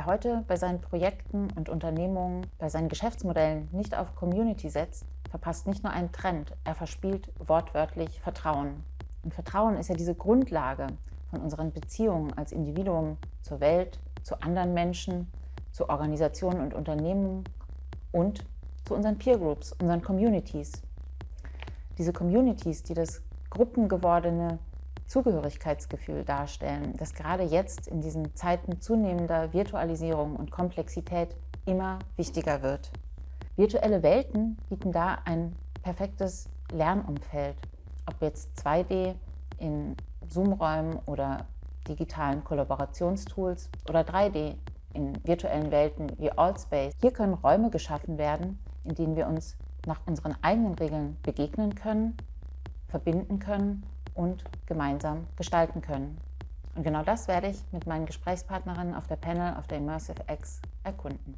Wer heute bei seinen Projekten und Unternehmungen, bei seinen Geschäftsmodellen nicht auf Community setzt, verpasst nicht nur einen Trend, er verspielt wortwörtlich Vertrauen. Und Vertrauen ist ja diese Grundlage von unseren Beziehungen als Individuum zur Welt, zu anderen Menschen, zu Organisationen und Unternehmen und zu unseren Peer Groups, unseren Communities. Diese Communities, die das gruppengewordene Zugehörigkeitsgefühl darstellen, das gerade jetzt in diesen Zeiten zunehmender Virtualisierung und Komplexität immer wichtiger wird. Virtuelle Welten bieten da ein perfektes Lernumfeld, ob jetzt 2D in Zoom-Räumen oder digitalen Kollaborationstools oder 3D in virtuellen Welten wie Allspace. Hier können Räume geschaffen werden, in denen wir uns nach unseren eigenen Regeln begegnen können, verbinden können und gemeinsam gestalten können. Und genau das werde ich mit meinen Gesprächspartnerinnen auf der Panel auf der Immersive X erkunden.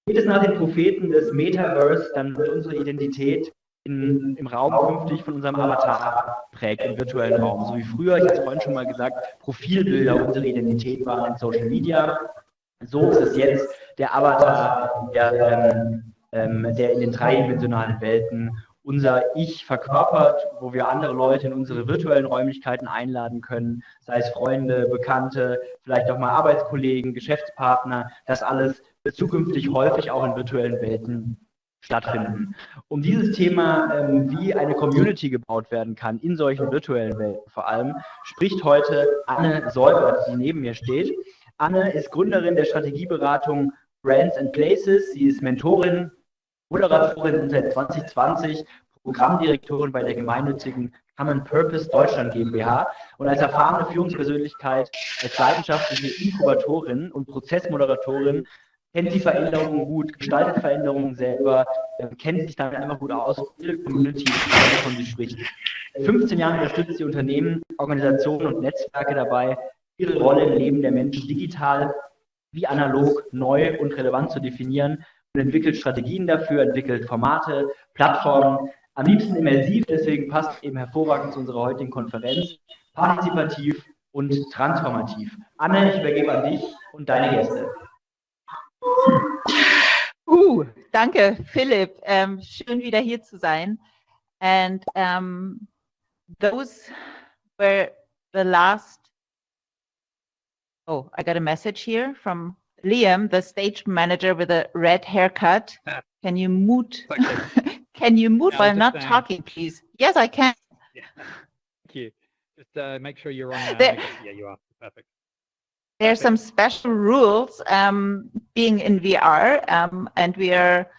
Geht es nach den Propheten des Metaverse, dann wird unsere Identität im Raum künftig von unserem Avatar prägt, im virtuellen Raum. So wie früher, ich hatte es vorhin schon mal gesagt, Profilbilder unsere Identität waren in Social Media. So ist es jetzt der Avatar, der in den dreidimensionalen Welten unser Ich verkörpert, wo wir andere Leute in unsere virtuellen Räumlichkeiten einladen können, sei es Freunde, Bekannte, vielleicht auch mal Arbeitskollegen, Geschäftspartner, das alles wird zukünftig häufig auch in virtuellen Welten stattfinden. Um dieses Thema, wie eine Community gebaut werden kann, in solchen virtuellen Welten vor allem, spricht heute Anne Seubert, die neben mir steht. Anne ist Gründerin der Strategieberatung Brands and Places. Sie ist Mentorin, Moderatorin und seit 2020 Programmdirektorin bei der gemeinnützigen Common Purpose Deutschland GmbH und als erfahrene Führungspersönlichkeit, als leidenschaftliche Inkubatorin und Prozessmoderatorin kennt die Veränderungen gut, gestaltet Veränderungen selber, kennt sich damit einfach gut aus, viele Community, wovon sie spricht. Seit 15 Jahren unterstützt sie Unternehmen, Organisationen und Netzwerke dabei, ihre Rolle im Leben der Menschen digital wie analog neu und relevant zu definieren und entwickelt Strategien dafür, entwickelt Formate, Plattformen, am liebsten immersiv, deswegen passt eben hervorragend zu unserer heutigen Konferenz, partizipativ und transformativ. Anne, ich übergebe an dich und deine Gäste. Danke, Philipp. Schön wieder hier zu sein. And those were the last. Oh, I got a message here from Liam, the stage manager with a red haircut. Can you mute? Okay. Can you mute while not talking, please? Yes, I can. Yeah. Thank you. Just make sure you're on. There, yeah, you are. Perfect. There are some special rules being in VR, and we are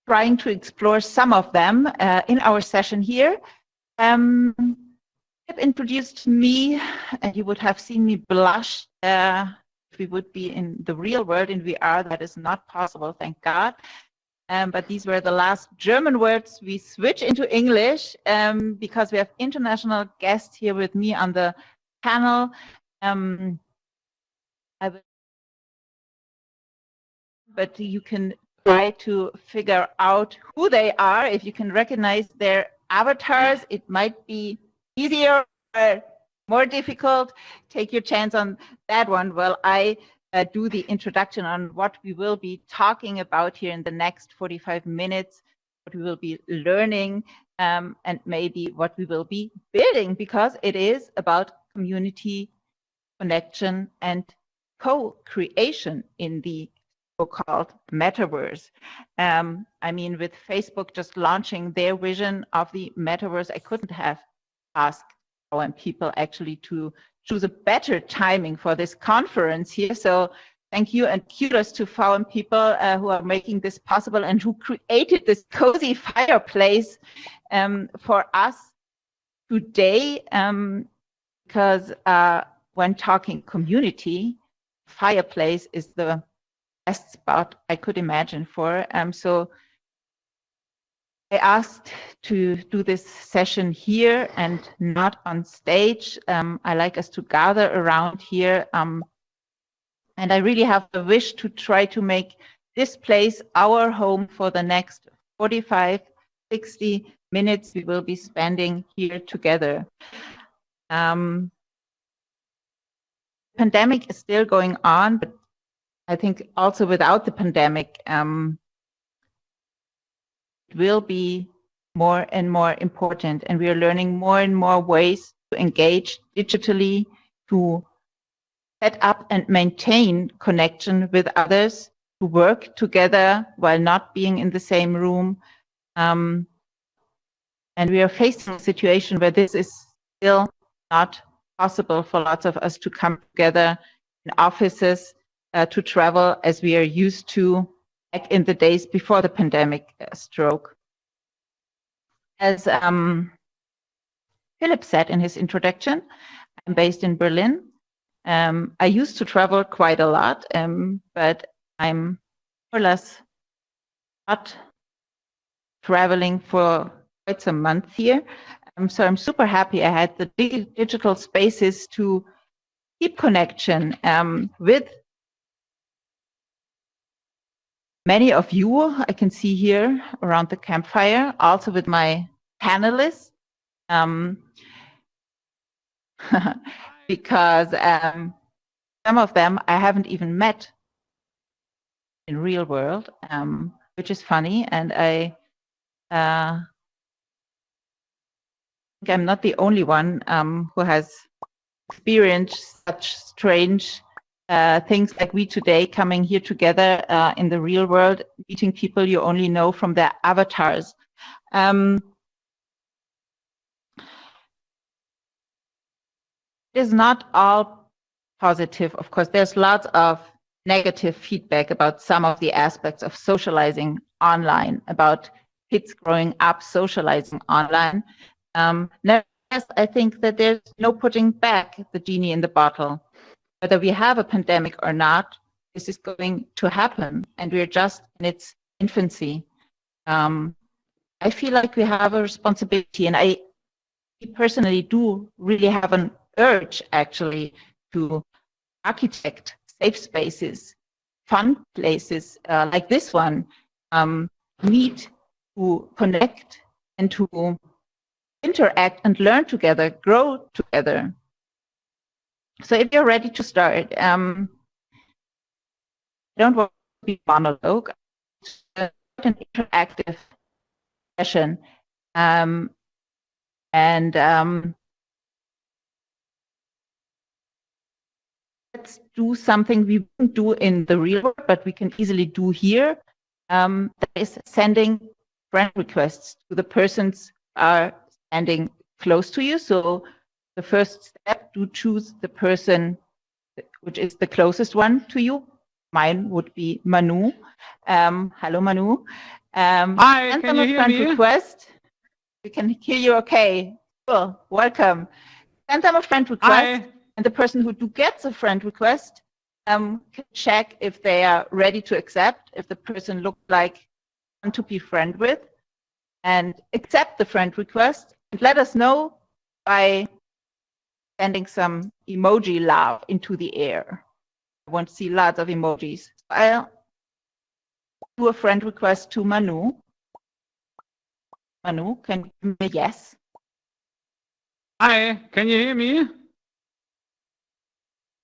trying to explore some of them in our session here. Introduced me, and you would have seen me blush if we would be in the real world in VR. That is not possible, thank God. But these were the last German words. We switch into English because we have international guests here with me on the panel. But you can try to figure out who they are. If you can recognize their avatars, it might be easier or more difficult. Take your chance on that one while I do the introduction on what we will be talking about here in the next 45 minutes, what we will be learning, and maybe what we will be building, because it is about community connection and co-creation in the so-called metaverse. I mean, with Facebook just launching their vision of the metaverse, I couldn't have asked people actually to choose a better timing for this conference here. So thank you and kudos to people who are making this possible and who created this cozy fireplace for us today, because when talking community, fireplace is the best spot I could imagine for. So I asked to do this session here and not on stage. I like us to gather around here. And I really have the wish to try to make this place our home for the next 45, 60 minutes we will be spending here together. pandemic is still going on, but I think also without the pandemic, it will be more and more important, and we are learning more and more ways to engage digitally, to set up and maintain connection with others, to work together while not being in the same room. And we are facing a situation where this is still not possible for lots of us to come together in offices, to travel as we are used to back in the days before the pandemic stroke. As Philip said in his introduction, I'm based in Berlin. I used to travel quite a lot, but I'm more or less not traveling for quite some months here. So I'm super happy I had the digital spaces to keep connection with many of you I can see here around the campfire, also with my panelists, because some of them I haven't even met in real world, which is funny. And I think I'm not the only one who has experienced such strange things like we today, coming here together in the real world, meeting people you only know from their avatars. It is not all positive, of course. There's lots of negative feedback about some of the aspects of socializing online, about kids growing up socializing online. Nevertheless, I think that there's no putting back the genie in the bottle. Whether we have a pandemic or not, this is going to happen, and we're just in its infancy. I feel like we have a responsibility, and I personally do really have an urge, actually, to architect safe spaces, fun places like this one, meet, to connect, and to interact and learn together, grow together. So if you're ready to start, I don't want to be monologue, it's an interactive session. Let's do something we wouldn't do in the real world, but we can easily do here. That is sending friend requests to the persons who are standing close to you. So the first step, do choose the person which is the closest one to you. Mine would be Manu. Hello, Manu. Hi, can you hear me? Request. We can hear you okay. Cool, welcome. Send them a friend request. Hi. And the person who gets a friend request can check if they are ready to accept, if the person looks like one to be friend with, and accept the friend request. And let us know by sending some emoji love into the air. I want to see lots of emojis. I'll do a friend request to Manu. Manu, can you give me a yes? Hi, can you hear me?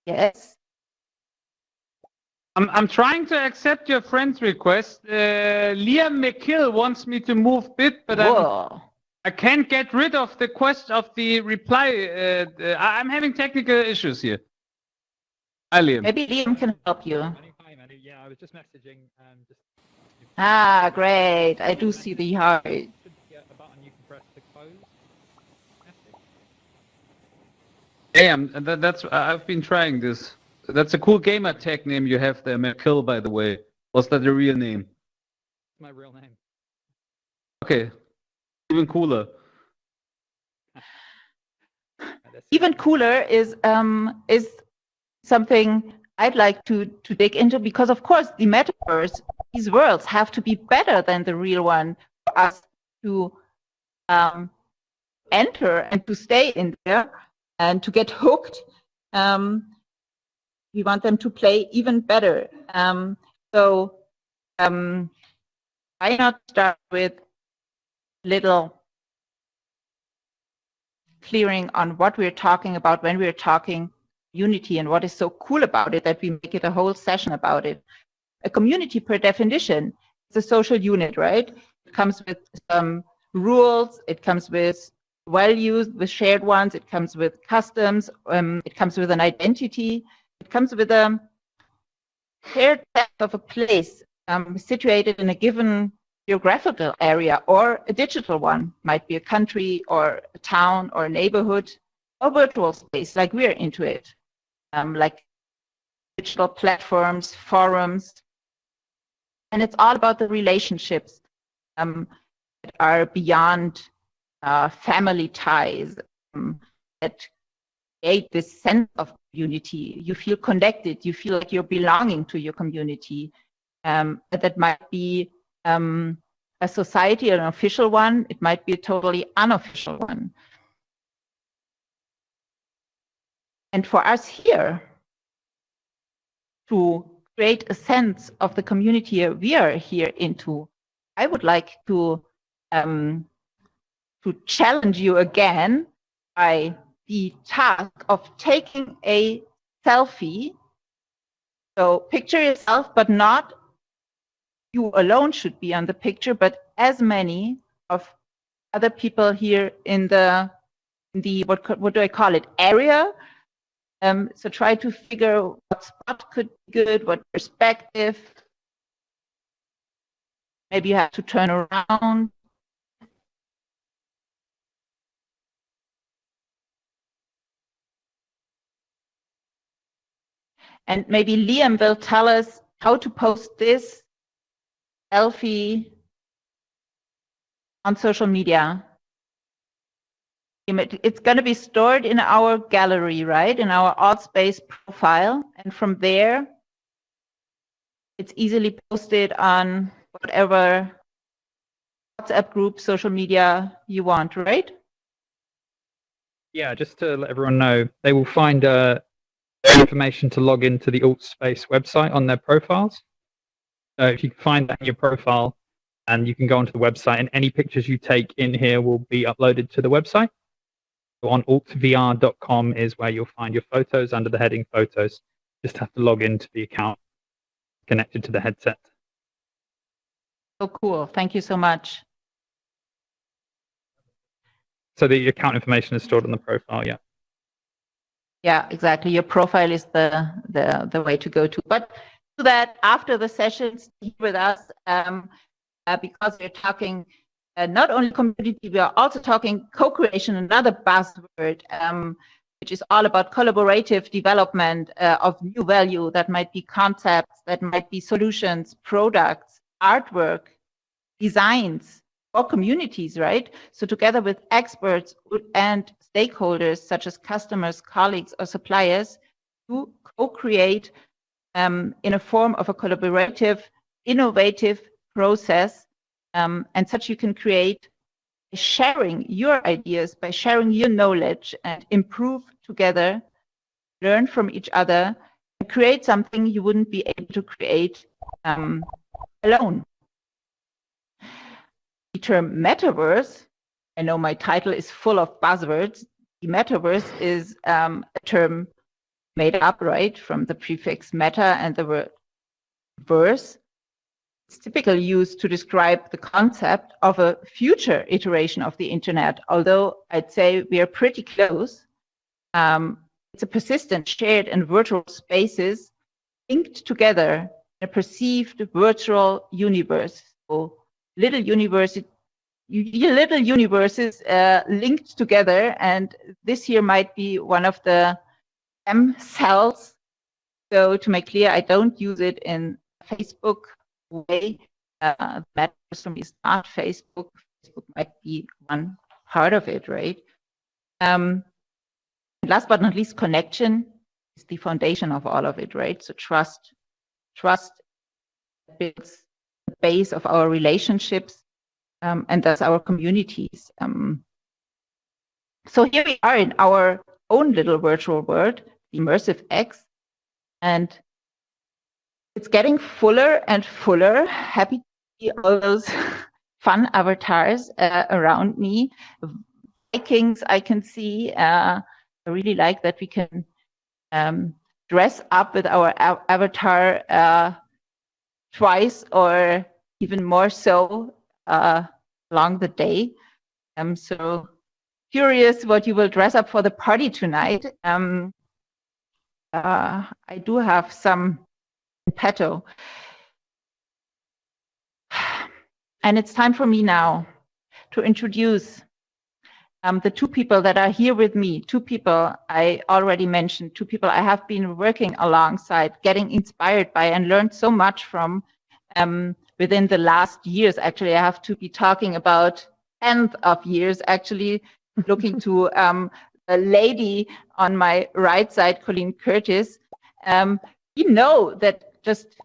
Yes. I'm trying to accept your friend's request. Liam McKill wants me to move bit, but I can't get rid of the reply. I'm having technical issues here. Hi, Liam. Maybe Liam can help you. Hi, Manu. Yeah, I was just messaging. Ah, great. I do see the heart. Should be a button you can press to close. Damn, I've been trying this. That's a cool gamer tag name you have there, McKill, by the way. Was that the real name? It's my real name. Okay, even cooler. Even cooler is something I'd like to dig into, because of course the metaverse, these worlds have to be better than the real one for us to enter and to stay in there and to get hooked. We want them to play even better. So why not start with little clearing on what we're talking about when we're talking community and what is so cool about it that we make it a whole session about it. A community, per definition, is a social unit, right? It comes with some rules, it comes with values, with shared ones, it comes with customs, it comes with an identity, it comes with a shared sense of a place situated in a given geographical area, or a digital one, might be a country or a town or a neighborhood, or virtual space, like we're into it, like digital platforms, forums. And it's all about the relationships that are beyond family ties, that create this sense of unity. You feel connected, you feel like you're belonging to your community. That might be a society, an official one, it might be a totally unofficial one. And for us here, to create a sense of the community we are here into, I would like to challenge you again by the task of taking a selfie. So picture yourself, but not you alone should be on the picture, but as many of other people here in the what do I call it, area. So try to figure what spot could be good, what perspective. Maybe you have to turn around. And maybe Liam will tell us how to post this selfie on social media. It's going to be stored in our gallery, right? In our AltSpace profile. And from there, it's easily posted on whatever WhatsApp group, social media you want, right? Yeah, just to let everyone know, they will find information to log into the AltSpace website on their profiles. So if you can find that in your profile, and you can go onto the website, and any pictures you take in here will be uploaded to the website. So on altvr.com is where you'll find your photos under the heading Photos. Just have to log into the account connected to the headset. So cool. Thank you so much. So the account information is stored on the profile, yeah. Yeah, exactly. Your profile is the way to go to. But do that after the sessions with us, because we're talking not only community, we are also talking co-creation, another buzzword, which is all about collaborative development of new value. That might be concepts, that might be solutions, products, artwork, designs, or communities, right? So together with experts and stakeholders such as customers, colleagues, or suppliers, to co-create in a form of a collaborative, innovative process, and such you can create by sharing your ideas, by sharing your knowledge, and improve together, learn from each other, and create something you wouldn't be able to create alone. The term metaverse, I know my title is full of buzzwords. The metaverse is a term made up, right, from the prefix meta and the word verse. It's typically used to describe the concept of a future iteration of the internet, although I'd say we are pretty close. It's a persistent, shared, and virtual spaces linked together in a perceived virtual universe. So little universes linked together, and this here might be one of the M cells. So to make clear, I don't use it in Facebook way. That for me is not Facebook. Facebook might be one part of it, right? Last but not least, connection is the foundation of all of it, right? So trust builds the base of our relationships, and thus our communities. So here we are in our own little virtual world, Immersive X, and it's getting fuller and fuller. Happy to see all those fun avatars around me. Vikings I can see. I really like that we can dress up with our avatar twice or even more so along the day. So curious what you will dress up for the party tonight. I do have some in petto. And it's time for me now to introduce the two people that are here with me, two people I already mentioned, two people I have been working alongside, getting inspired by and learned so much from within the last years. Actually, I have to be talking about tens of years, actually, looking to a lady on my right side, Colleen Curtis. You know that just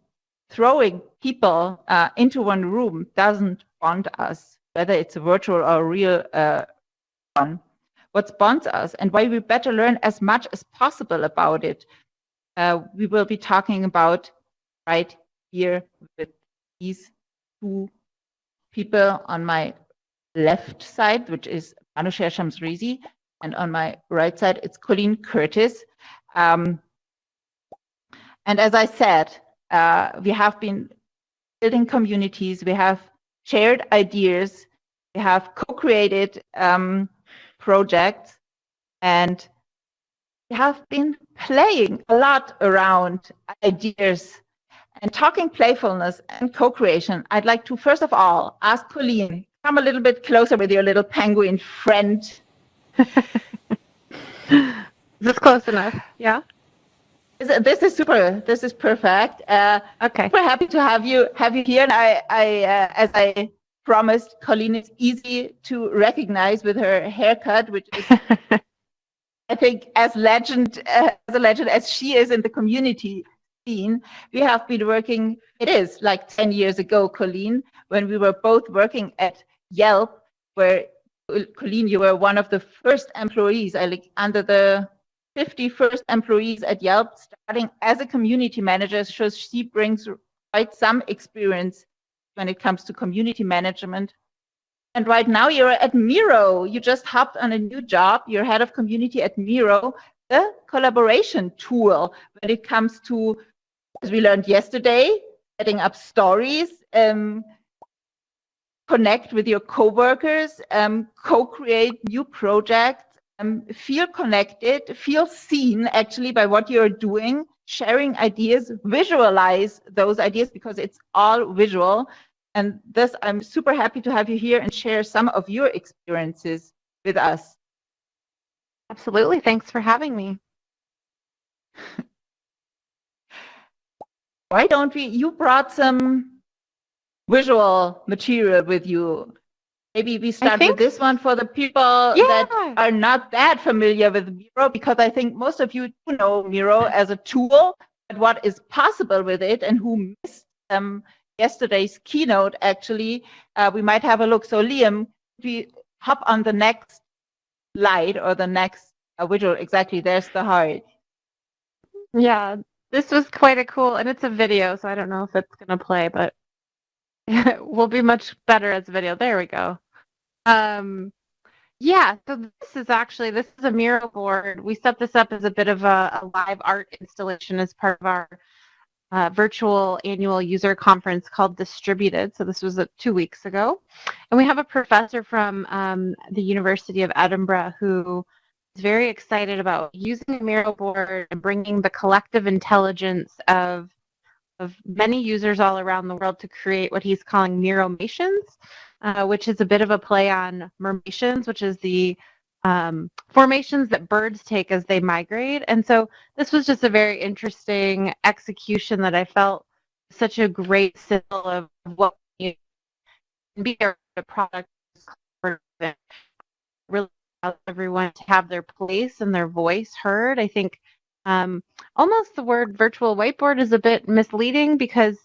throwing people into one room doesn't bond us, whether it's a virtual or real one. What bonds us and why we better learn as much as possible about it, we will be talking about right here with these two people on my left side, which is Anusha Shamsrizi, and on my right side, it's Colleen Curtis. And as I said, we have been building communities, we have shared ideas, we have co-created projects, and we have been playing a lot around ideas and talking playfulness and co-creation. I'd like to, first of all, ask Colleen, come a little bit closer with your little penguin friend. Is this close enough? Yeah. This is super. This is perfect. Okay. Super happy to have you here. And as I promised, Colleen is easy to recognize with her haircut, which is, I think, as a legend as she is in the community scene. We have been working. It is like 10 years ago, Colleen, when we were both working at Yelp, where Colleen, you were one of the first employees. Under the 50 first employees at Yelp, starting as a community manager, so she brings quite some experience when it comes to community management. And right now you're at Miro. You just hopped on a new job. You're head of community at Miro, the collaboration tool when it comes to, as we learned yesterday, setting up stories, connect with your coworkers, co-create new projects, feel connected, feel seen actually by what you're doing, sharing ideas, visualize those ideas because it's all visual. And this, I'm super happy to have you here and share some of your experiences with us. Absolutely. Thanks for having me. Why don't you brought some visual material with you. Maybe we start with this one for the people that are not that familiar with Miro, because I think most of you do know Miro as a tool, but what is possible with it and who missed yesterday's keynote, actually, we might have a look. So Liam, if we hop on the next slide or the next visual, exactly, there's the heart. Yeah, this was quite a cool, and it's a video, so I don't know if it's going to play, but it will be much better as a video. There we go. Yeah, so this is a Miro board. We set this up as a bit of a live art installation as part of our virtual annual user conference called Distributed. So this was 2 weeks ago. And we have a professor from the University of Edinburgh who is very excited about using a Miro board and bringing the collective intelligence of many users all around the world to create what he's calling Miromations, which is a bit of a play on mermations, which is the formations that birds take as they migrate. And so this was just a very interesting execution that I felt such a great symbol of what you can be a product that really allows everyone to have their place and their voice heard. I think almost the word virtual whiteboard is a bit misleading because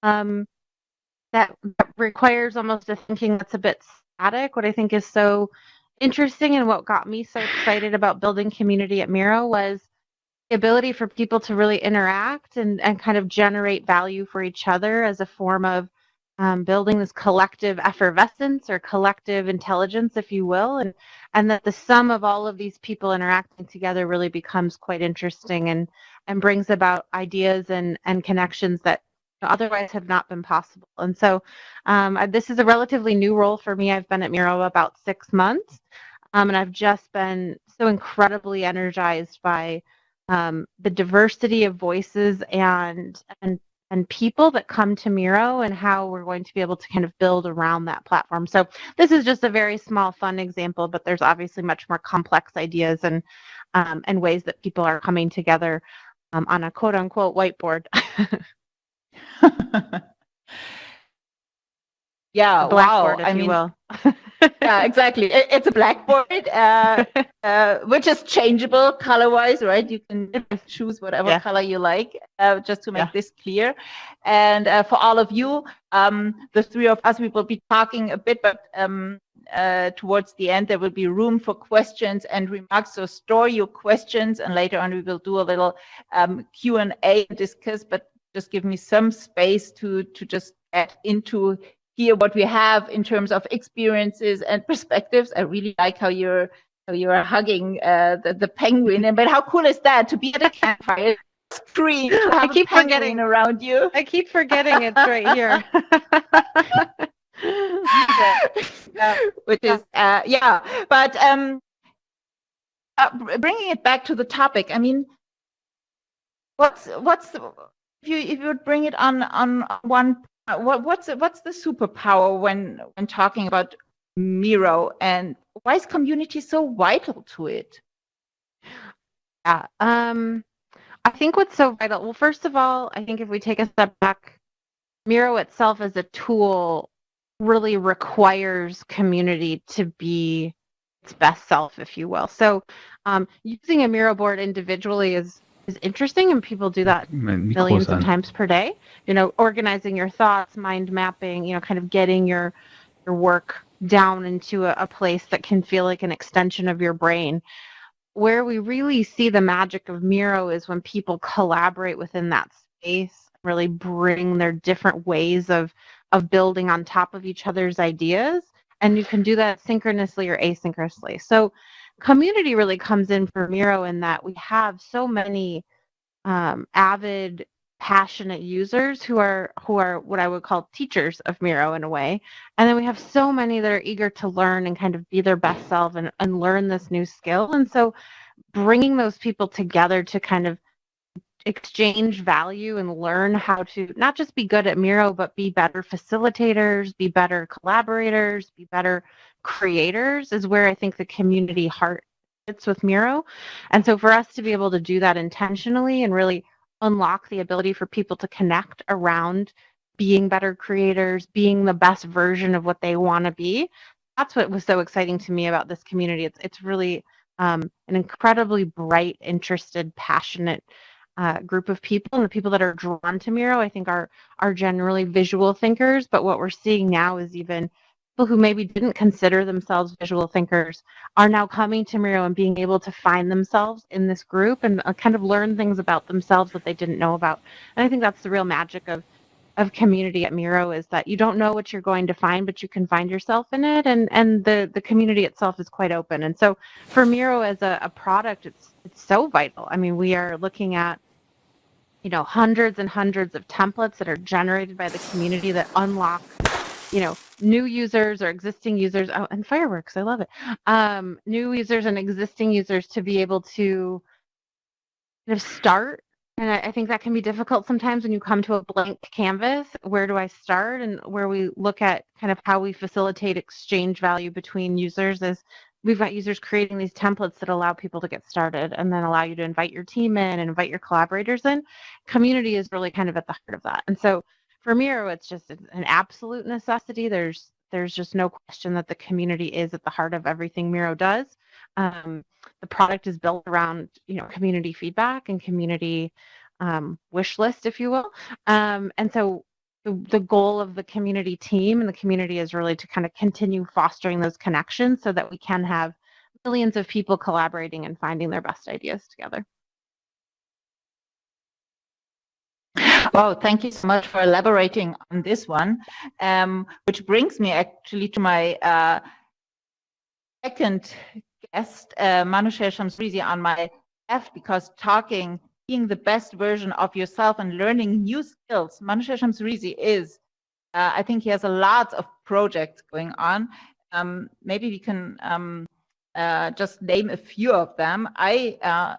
that requires almost a thinking that's a bit static. What I think is so interesting and what got me so excited about building community at Miro was the ability for people to really interact and kind of generate value for each other as a form of building this collective effervescence or collective intelligence, if you will, and that the sum of all of these people interacting together really becomes quite interesting and brings about ideas and connections that otherwise have not been possible. And so this is a relatively new role for me. I've been at Miro about 6 months, and I've just been so incredibly energized by the diversity of voices and people that come to Miro and how we're going to be able to kind of build around that platform. So this is just a very small, fun example, but there's obviously much more complex ideas and ways that people are coming together on a quote-unquote whiteboard. Yeah, Blackboard, wow. if you will. Yeah, exactly. It's a blackboard, which is changeable color-wise, right? You can choose whatever color you like, just to make this clear. And for all of you, the three of us, we will be talking a bit, but towards the end, there will be room for questions and remarks. So store your questions, and later on, we will do a little Q&A and discuss, but just give me some space to just get into here what we have in terms of experiences and perspectives. I really like how you're hugging the penguin. But how cool is that to be at a campfire screen to have a penguin around you? I keep forgetting it's right here. Which is but bringing it back to the topic. I mean, what's if you would bring it on one. What's the superpower when talking about Miro, and why is community so vital to it? Yeah, I think what's so vital. Well, first of all, I think if we take a step back, Miro itself as a tool really requires community to be its best self, if you will. So, using a Miro board individually is interesting, and people do that millions of times per day. Organizing your thoughts, mind mapping, kind of getting your work down into a place that can feel like an extension of your brain. Where we really see the magic of Miro is when people collaborate within that space, really bring their different ways of building on top of each other's ideas, and you can do that synchronously or asynchronously. So community really comes in for Miro in that we have so many avid, passionate users who are what I would call teachers of Miro in a way, and then we have so many that are eager to learn and kind of be their best self and learn this new skill. And so bringing those people together to kind of exchange value and learn how to not just be good at Miro, but be better facilitators, be better collaborators, be better creators is where I think the community heart fits with Miro. And so for us to be able to do that intentionally and really unlock the ability for people to connect around being better creators, being the best version of what they want to be, that's what was so exciting to me about this community. It's really an incredibly bright, interested, passionate group of people, and the people that are drawn to Miro, I think, are generally visual thinkers. But what we're seeing now is even people who maybe didn't consider themselves visual thinkers are now coming to Miro and being able to find themselves in this group and kind of learn things about themselves that they didn't know about. And I think that's the real magic of community at Miro, is that you don't know what you're going to find, but you can find yourself in it, and the community itself is quite open. And so for Miro as a product, it's so vital. I mean, we are looking at hundreds and hundreds of templates that are generated by the community that unlock new users or existing users. Oh, and fireworks, I love it. New users and existing users to be able to kind of start. And I think that can be difficult sometimes when you come to a blank canvas. Where do I start? And where we look at kind of how we facilitate exchange value between users is we've got users creating these templates that allow people to get started and then allow you to invite your team in and invite your collaborators in. Community is really kind of at the heart of that. And so for Miro, it's just an absolute necessity. There's just no question that the community is at the heart of everything Miro does. The product is built around community feedback and community wish list, if you will. And so the goal of the community team and the community is really to kind of continue fostering those connections so that we can have millions of people collaborating and finding their best ideas together. Oh, thank you so much for elaborating on this one, which brings me actually to my second guest, Manusher Shamsrizi, on my left, because being the best version of yourself and learning new skills, Manusher Shamsrizi is, I think he has a lot of projects going on. Maybe we can just name a few of them. I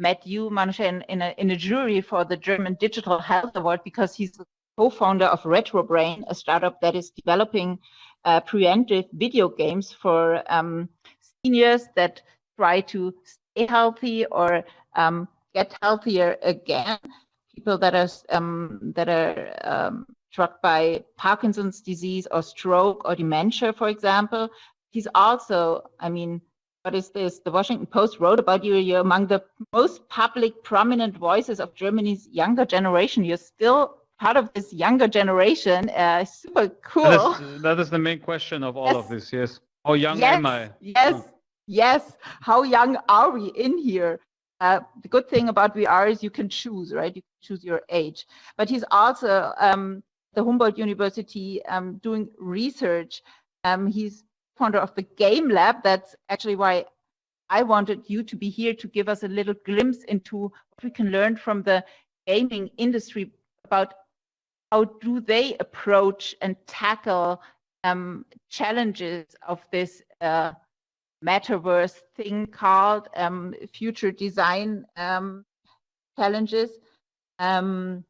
met you, Manusher, in a jury for the German Digital Health Award, because he's the co-founder of RetroBrain, a startup that is developing preventive video games for seniors that try to stay healthy or get healthier again. People that are struck by Parkinson's disease or stroke or dementia, for example. He's also, I mean, what is this? The Washington Post wrote about you. You're among the most public, prominent voices of Germany's younger generation. You're still part of this younger generation. Super cool. That is the main question of all of this, yes. How young am I? Yes. How young are we in here? The good thing about VR is you can choose, right? You can choose your age. But he's also the Humboldt University doing research. He's founder of the Game Lab. That's actually why I wanted you to be here, to give us a little glimpse into what we can learn from the gaming industry about how do they approach and tackle challenges of this metaverse thing called future design challenges. And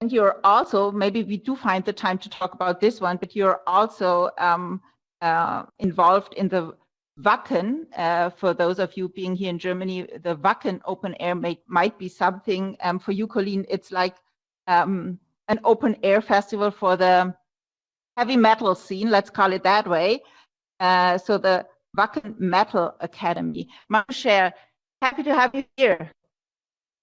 you're also, maybe we do find the time to talk about this one, but you're also involved in the Wacken. For those of you being here in Germany, the Wacken Open Air might be something for you, Colleen. It's like an open air festival for the heavy metal scene, let's call it that way. So the Wacken Metal Academy. Manusher, happy to have you here.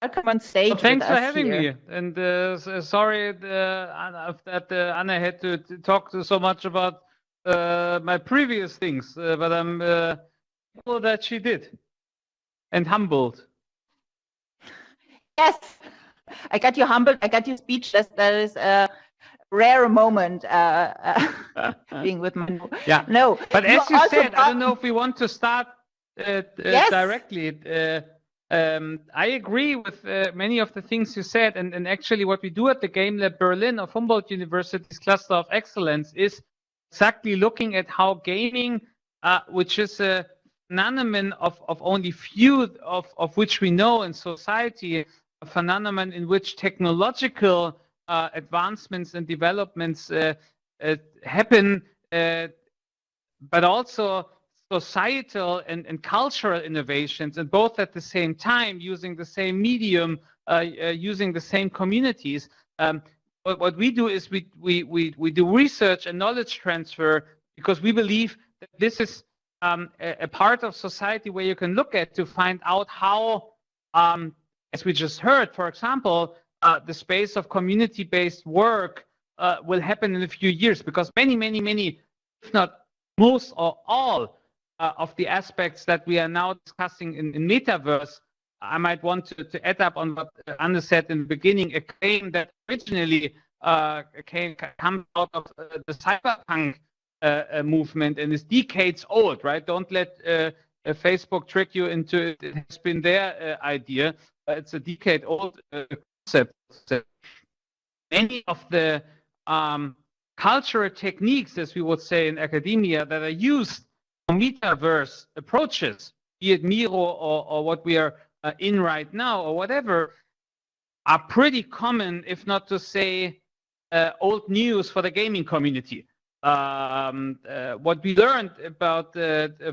Welcome on stage. Well, thanks with us for having here. me. And sorry that Anna had to talk so much about my previous things, but I'm glad that she did, and humbled. Yes, I got you humbled. I got you speechless. That is a rare moment being with my. Yeah. No, but as you said, I don't know if we want to start Yes. directly. I agree with many of the things you said, and actually what we do at the Game Lab Berlin of Humboldt University's Cluster of Excellence is exactly looking at how gaming, which is a phenomenon of only few of which we know in society, a phenomenon in which technological advancements and developments happen, but also societal and cultural innovations, and both at the same time, using the same medium, using the same communities. What we do is we do research and knowledge transfer, because we believe that this is a part of society where you can look at to find out how, as we just heard, for example, the space of community-based work will happen in a few years, because many, if not most or all of the aspects that we are now discussing in metaverse. I might want to add up on what Anne said in the beginning, a claim that originally comes out of the cyberpunk movement and is decades old, right? Don't let Facebook trick you into it has been their idea. It's a decade old concept. Many of the cultural techniques, as we would say in academia, that are used for metaverse approaches, be it Miro or what we are in right now or whatever, are pretty common, if not to say old news for the gaming community. What we learned about,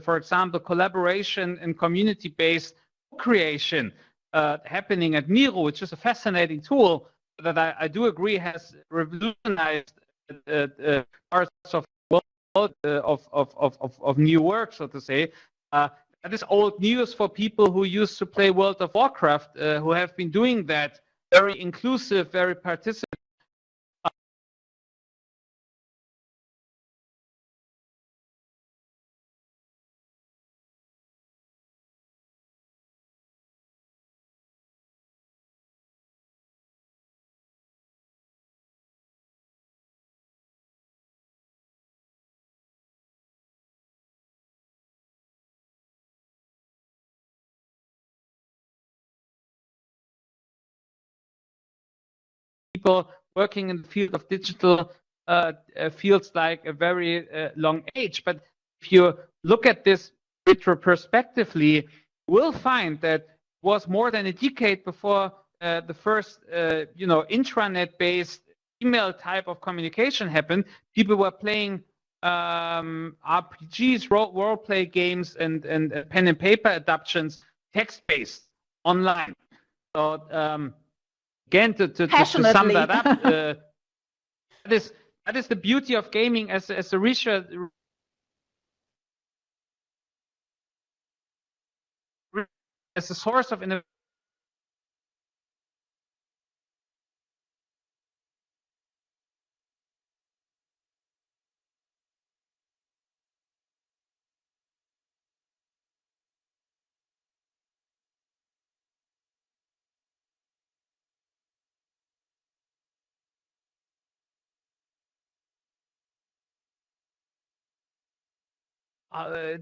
for example, collaboration and community-based creation happening at Miro, which is a fascinating tool that I do agree has revolutionized parts of the world of new work, so to say. That is old news for people who used to play World of Warcraft, who have been doing that very inclusive, very participatory people working in the field of digital feels like a very long age. But if you look at this retrospectively, you will find that it was more than a decade before the first, intranet-based email type of communication happened. People were playing RPGs, role-play games, and pen and paper adaptions, text-based online. So again, to sum that up, that is the beauty of gaming as a research. As a source of innovation.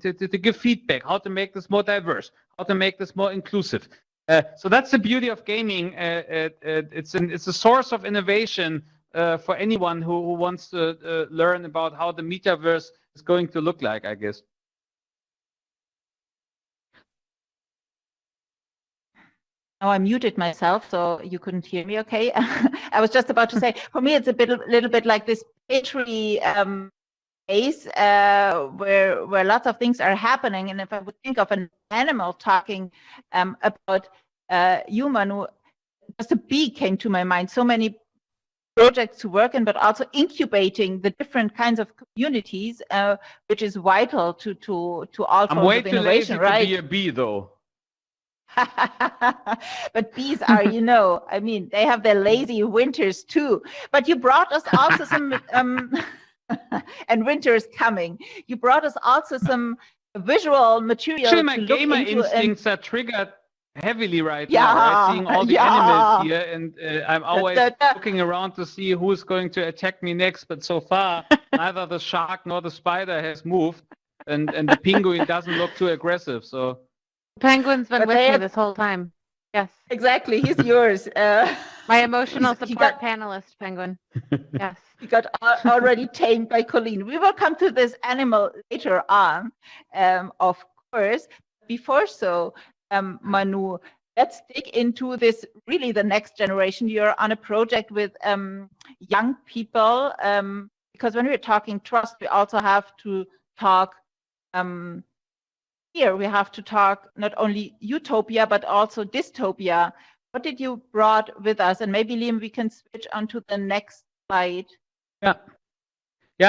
To give feedback, how to make this more diverse, how to make this more inclusive. So that's the beauty of gaming. It's a source of innovation for anyone who wants to learn about how the metaverse is going to look like, I guess. Oh, I muted myself, so you couldn't hear me. Okay, I was just about to say, for me, it's little bit like this Petri case where lots of things are happening. And if I would think of an animal talking about human, just a bee came to my mind. So many projects to work in, but also incubating the different kinds of communities, which is vital to all I'm forms way of too innovation, lazy right? to be a bee, though. But bees are, I mean, they have their lazy winters too. But you brought us also some, and winter is coming. You brought us also some visual material. Actually, my to look gamer into instincts are triggered heavily right now, right? Seeing all the animals here, and I'm always looking around to see who's going to attack me next. But so far, neither the shark nor the spider has moved, and the penguin doesn't look too aggressive. So. Penguin's been with me this whole time. Yes. Exactly. He's yours. My emotional support panelist, Penguin. Yes. He got already tamed by Colleen. We will come to this animal later on, of course. Before so, Manu, let's dig into this, really the next generation. You're on a project with young people, because when we're talking trust, we also have to talk here we have to talk not only utopia, but also dystopia. What did you brought with us? And maybe, Liam, we can switch on to the next slide. Yeah,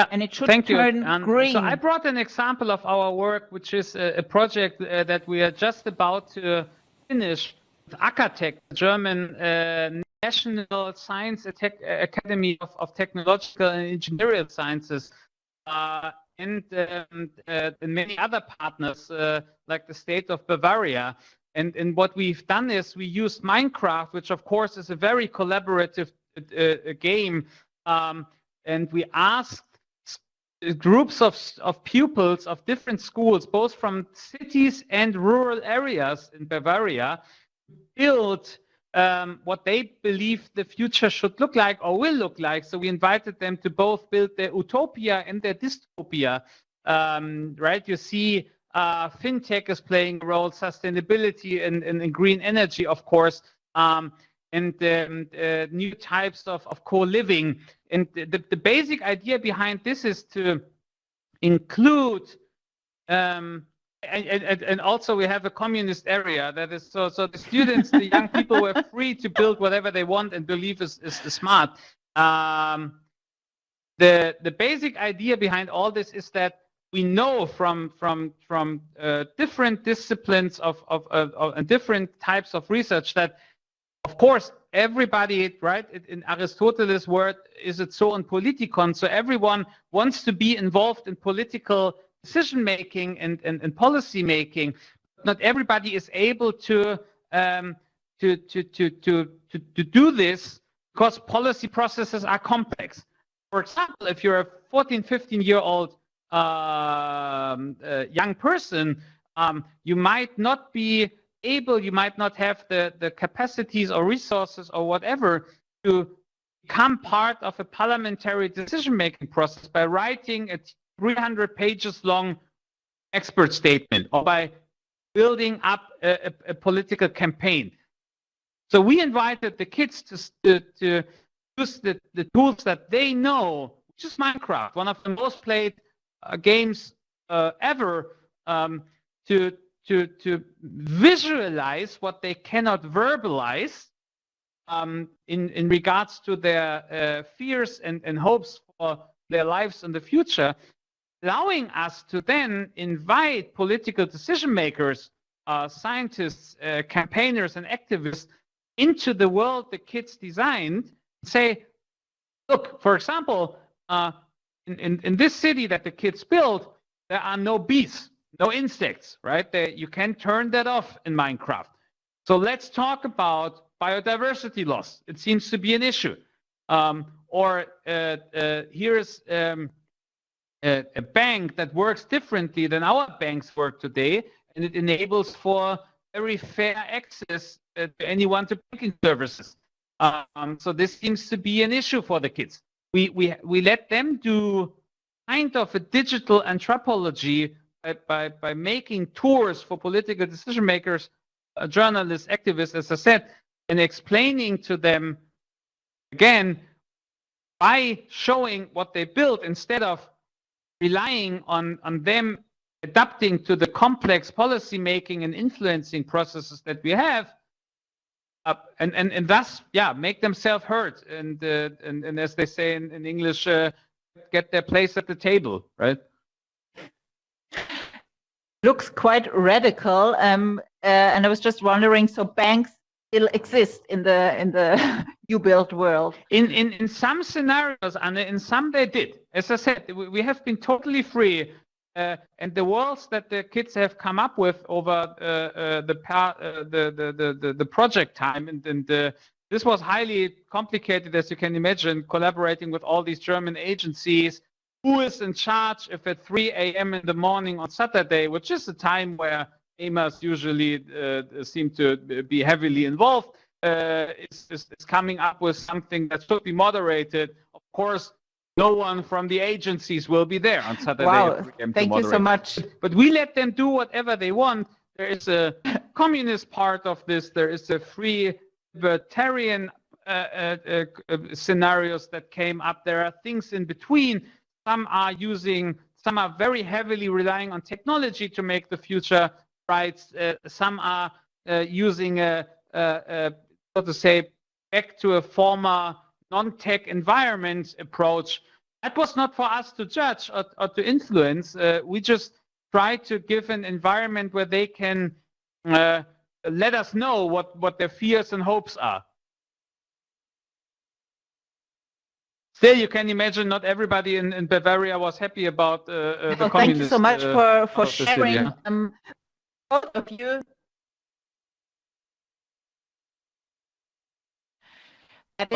and it should thank turn you. green. So I brought an example of our work, which is a project that we are just about to finish with ACATech, the German National Science Academy of Technological and Engineering Sciences. And many other partners like the state of Bavaria. And what we've done is we used Minecraft, which of course is a very collaborative game. And we asked groups of pupils of different schools, both from cities and rural areas in Bavaria, build what they believe the future should look like or will look like. So we invited them to both build their utopia and their dystopia. Right? You see fintech is playing a role, sustainability and green energy, of course, and new types of co-living. And the basic idea behind this is to include and also we have a communist area that is so the students, the young people were free to build whatever they want and believe is smart. The basic idea behind all this is that we know from different disciplines of different types of research that, of course, everybody, right, in Aristoteles' word, is it so in politikon, so everyone wants to be involved in political decision making and policy making. Not everybody is able to do this because policy processes are complex. For example, if you're a 14, 15-year-old young person, you might not be able, you might not have the capacities or resources or whatever to become part of a parliamentary decision-making process by writing a 300 pages long expert statement or by building up a political campaign. So we invited the kids to use the tools that they know, which is Minecraft, one of the most played games ever, to visualize what they cannot verbalize in regards to their fears and hopes for their lives in the future, allowing us to then invite political decision makers, scientists, campaigners, and activists into the world the kids designed. Say, look, for example, in this city that the kids built, there are no bees, no insects, right? You can turn that off in Minecraft. So let's talk about biodiversity loss. It seems to be an issue. Here's a bank that works differently than our banks work today, and it enables for very fair access to anyone to banking services. So this seems to be an issue for the kids. We let them do kind of a digital anthropology by making tours for political decision makers, journalists, activists, as I said, and explaining to them, again, by showing what they built instead of relying on them adapting to the complex policy making and influencing processes that we have, and thus, yeah, make themselves heard and as they say in English, get their place at the table, right? Looks quite radical, and I was just wondering, so banks still exist in the you built world? In some scenarios, and in some they did. As I said, we have been totally free, and the worlds that the kids have come up with over the project time, and this was highly complicated, as you can imagine, collaborating with all these German agencies. Who is in charge if at 3 a.m. in the morning on Saturday, which is a time where gamers usually seem to be heavily involved, is coming up with something that should be moderated. Of course, no one from the agencies will be there on Saturday. Wow, thank you so much. But we let them do whatever they want. There is a communist part of this. There is a free libertarian scenarios that came up. There are things in between. Some are very heavily relying on technology to make the future right. Some are using so to say, back to a former non-tech environment approach. That was not for us to judge or to influence. We just try to give an environment where they can let us know what their fears and hopes are. Still, you can imagine not everybody in Bavaria was happy about the communist. Thank you so much for sharing, both of you. That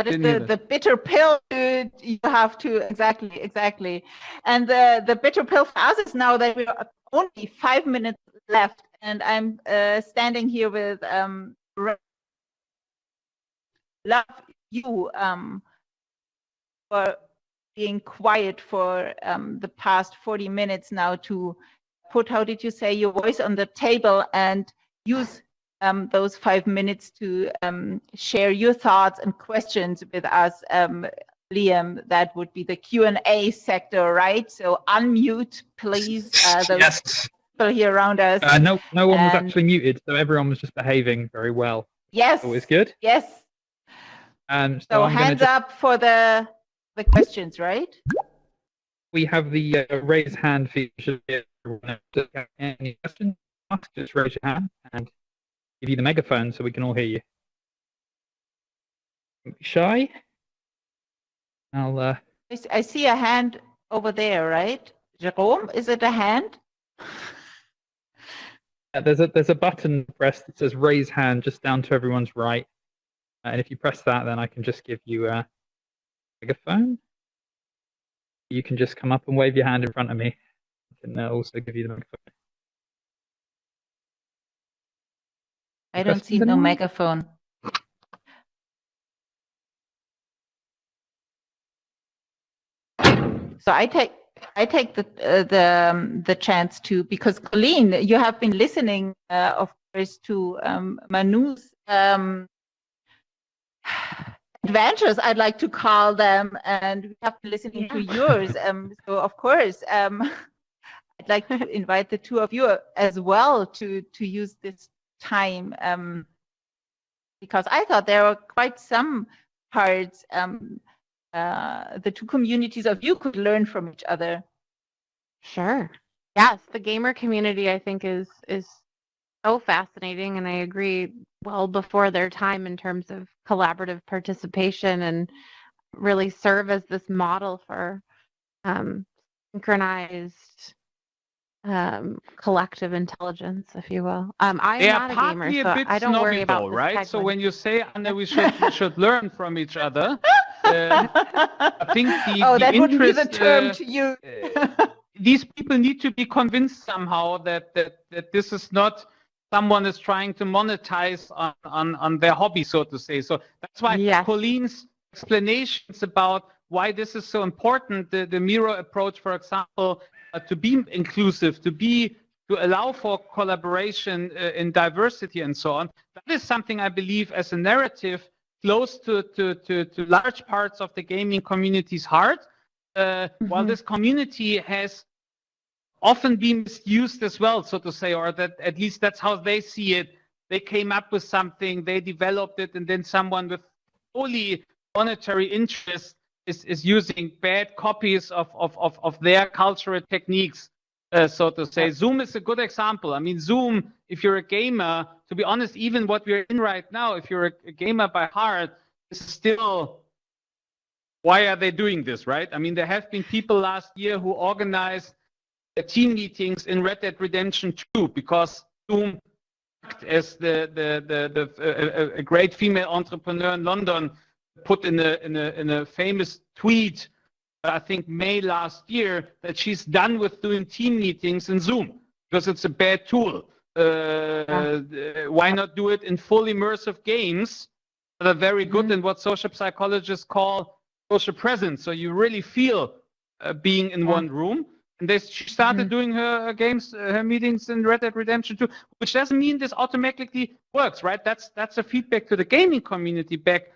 is the bitter pill you have to, exactly. And the bitter pill for us is now that we are only 5 minutes left, and I'm standing here with love you for being quiet for the past 40 minutes now to put, how did you say, your voice on the table and use those 5 minutes to share your thoughts and questions with us. Liam, that would be the Q&A sector, right? So unmute, please. Those yes. People here around us. No one was actually muted, so everyone was just behaving very well. Yes. Always good. Yes. So hands up for the questions, right? We have the raise hand feature. Any questions? Just raise your hand and give you the megaphone so we can all hear you. Don't be shy. I see a hand over there, right? Jerome, is it a hand? There's a button pressed that says raise hand just down to everyone's right. And if you press that, then I can just give you a megaphone. You can just come up and wave your hand in front of me. I can also give you the megaphone. I don't see no megaphone. So I take the chance to, because Colleen, you have been listening, of course, to Manu's adventures, I'd like to call them, and we have been listening to yours. So of course, I'd like to invite the two of you as well to use this time, because I thought there were quite some parts the two communities of you could learn from each other. Sure. Yes, the gamer community, I think, is so fascinating, and I agree, well before their time in terms of collaborative participation, and really serve as this model for synchronized collective intelligence, if you will. I'm They are not a gamer, partly so a bit I don't worry snobby about though, this right? tagline. So when you say, Anna, we should learn from each other, I think the that interest, wouldn't be the term to use. these people need to be convinced somehow that this is not someone is trying to monetize on their hobby, so to say. So that's why Yes. Colleen's explanations about why this is so important, the Miro approach, for example, to be inclusive, to allow for collaboration in diversity and so on, that is something I believe as a narrative close to large parts of the gaming community's heart, while this community has often been misused as well, so to say, or that at least that's how they see it. They came up with something, they developed it, and then someone with only monetary interest is using bad copies of their cultural techniques, so to say. Zoom is a good example. I mean, Zoom, if you're a gamer, to be honest, even what we're in right now, if you're a gamer by heart, is still, why are they doing this, right? I mean, there have been people last year who organized team meetings in Red Dead Redemption 2 because Zoom, as a great female entrepreneur in London put in a famous tweet, I think May last year, that she's done with doing team meetings in Zoom because it's a bad tool. Why not do it in full immersive games that are very good in what social psychologists call social presence? So you really feel being in one room. And she started doing her games, her meetings in Red Dead Redemption 2, which doesn't mean this automatically works, right? That's a feedback to the gaming community back,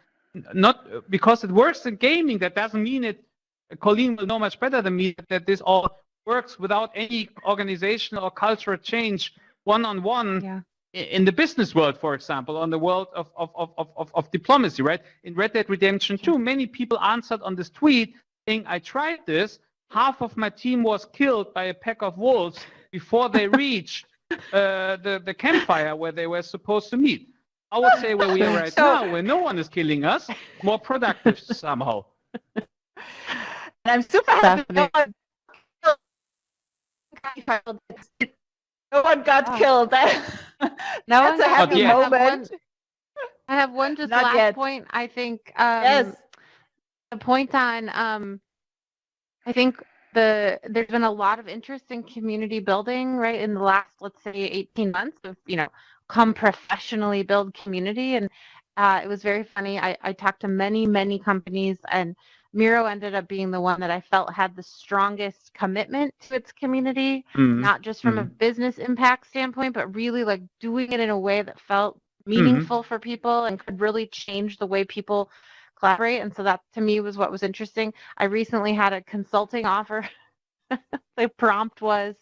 not because it works in gaming. That doesn't mean it. Colleen will know much better than me that this all works without any organizational or cultural change, one-on-one in the business world, for example, on the world of diplomacy, right? In Red Dead Redemption 2, many people answered on this tweet saying, I tried this. Half of my team was killed by a pack of wolves before they reached the campfire where they were supposed to meet. I would say where we are right now, where no one is killing us, more productive somehow. And I'm super happy no one got killed. That's a happy moment. I have one just Not last yet. point. I think Yes. the point on I think there's been a lot of interest in community building, right, in the last, let's say, 18 months of, come professionally build community. And it was very funny. I talked to many companies, and Miro ended up being the one that I felt had the strongest commitment to its community, not just from a business impact standpoint, but really like doing it in a way that felt meaningful for people and could really change the way people collaborate. And so that to me was what was interesting. I recently had a consulting offer. The prompt was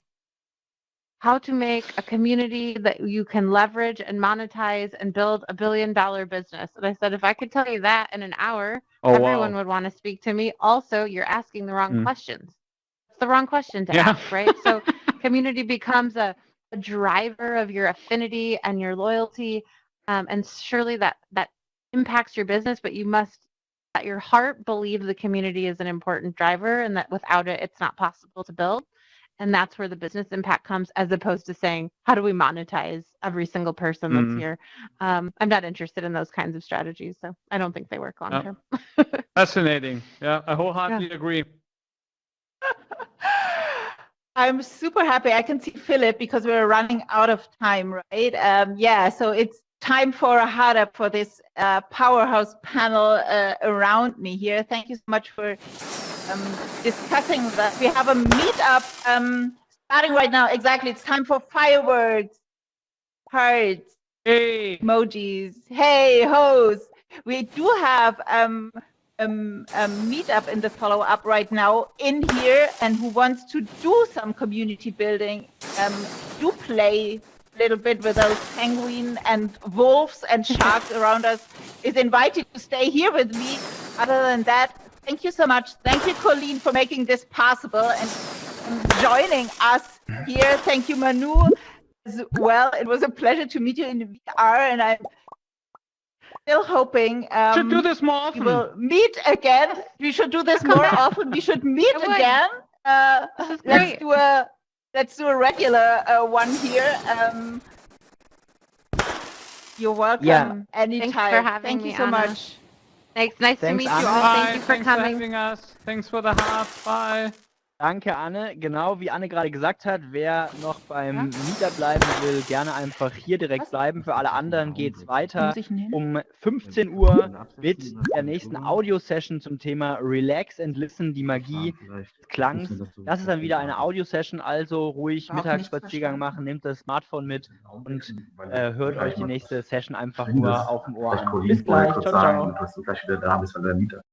how to make a community that you can leverage and monetize and build $1 billion business. And I said, if I could tell you that in an hour, everyone would want to speak to me. Also, you're asking the wrong questions. It's the wrong question to ask, right? So community becomes a driver of your affinity and your loyalty. And surely that impacts your business, but you must at your heart believe the community is an important driver, and that without it, it's not possible to build. And that's where the business impact comes, as opposed to saying, how do we monetize every single person that's here? I'm not interested in those kinds of strategies, so I don't think they work long term. Fascinating. Yeah, I wholeheartedly agree. I'm super happy. I can see Philip because we're running out of time, right? So it's time for a hard up for this powerhouse panel around me here. Thank you so much for discussing that. We have a meetup starting right now. Exactly. It's time for fireworks, hearts, Hey. emojis, hey, hoes. We do have a meetup in the follow-up right now in here, and who wants to do some community building, do play a little bit with those penguin and wolves and sharks around us, is invited to stay here with me. Other than that, thank you so much. Thank you, Colleen, for making this possible and joining us here. Thank you, Manu, as well. It was a pleasure to meet you in VR, and I'm still hoping Should do this more we often. will meet again. We should do this Come more back. often. We should meet I would. again. This is Let's great. do a regular one here. You're welcome Yeah. anytime. Thanks for having Thank me, you so Anna. much. Thanks. Nice to Thanks, meet you Anna. all. Bye. Thank you for Thanks for coming. having us. Thanks for the hearts. Bye. Danke, Anne. Genau wie Anne gerade gesagt hat, wer noch beim Meetup bleiben will, gerne einfach hier direkt bleiben. Für alle anderen geht es weiter. Muss ich denn hin? Um 15 Uhr mit der nächsten Audio-Session zum Thema Relax and Listen, die Magie des Klangs. Das ist dann wieder eine Audio-Session, also ruhig Mittagsspaziergang machen, nehmt das Smartphone mit und hört euch die nächste Session einfach nur auf dem Ohr an. Bis gleich, ciao, ciao. Dass du gleich wieder da bist, weil der Mieter